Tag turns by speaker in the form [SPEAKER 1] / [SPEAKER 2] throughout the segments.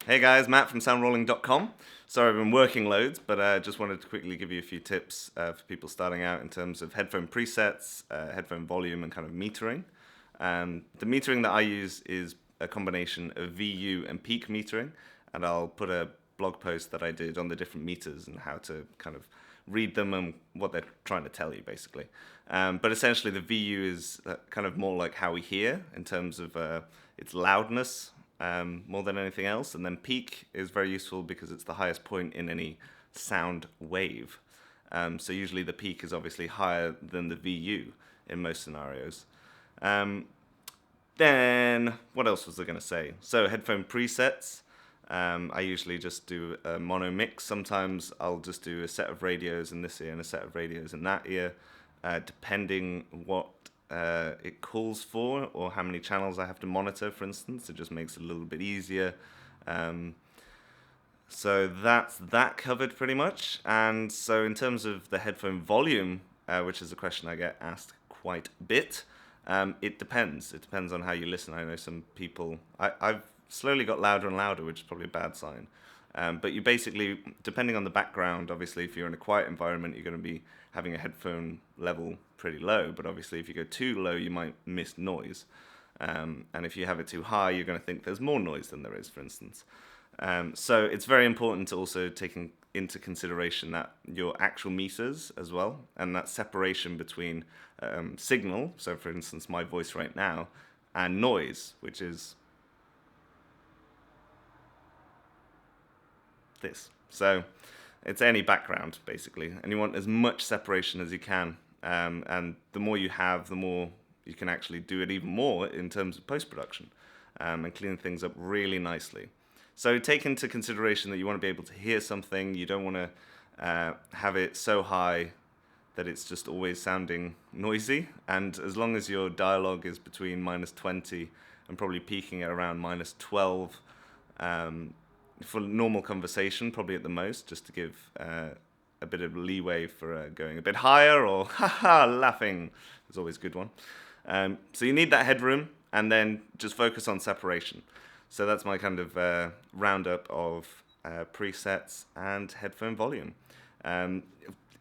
[SPEAKER 1] Hey guys, Matt from Soundrolling.com. Sorry, I've been working loads, but I just wanted to quickly give you a few tips for people starting out in terms of headphone presets, headphone volume, and kind of metering. The metering that I use is a combination of VU and peak metering, and I'll put a blog post that I did on the different meters and how to kind of read them and what they're trying to tell you, basically. But essentially, the VU is kind of more like how we hear in terms of its loudness more than anything else. And then peak is very useful because it's the highest point in any sound wave. So usually the peak is obviously higher than the VU in most scenarios. Then what else was I going to say? So headphone presets. I usually just do a mono mix. Sometimes I'll just do a set of radios in this ear and a set of radios in that ear, depending what it calls for or how many channels I have to monitor, for instance. It just makes it a little bit easier. So that's that covered pretty much. And so in terms of the headphone volume, which is a question I get asked quite a bit, it depends. It depends on how you listen. I know some people... I've slowly got louder and louder, which is probably a bad sign. But you basically, depending on the background, obviously if you're in a quiet environment, you're going to be having a headphone level pretty low. But obviously if you go too low, you might miss noise. And if you have it too high, you're going to think there's more noise than there is, for instance. So it's very important to also take into consideration that your actual meters as well, and that separation between signal, so for instance my voice right now, and noise, which is this. So it's any background, basically, and you want as much separation as you can. And the more you have, the more you can actually do it even more in terms of post-production and clean things up really nicely. So take into consideration that you want to be able to hear something. You don't want to have it so high that it's just always sounding noisy. And as long as your dialogue is between -20 and probably peaking at around -12, for normal conversation, probably at the most, just to give a bit of leeway for going a bit higher or haha laughing is always a good one. So you need that headroom, and then just focus on separation. So that's my kind of roundup of presets and headphone volume.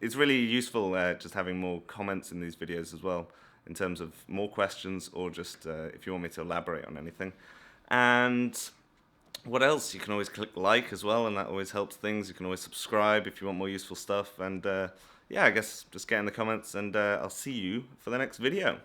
[SPEAKER 1] It's really useful just having more comments in these videos as well, in terms of more questions or just if you want me to elaborate on anything. And what else? You can always click like as well, and that always helps things. You can always subscribe if you want more useful stuff. And yeah, I guess just get in the comments, and I'll see you for the next video.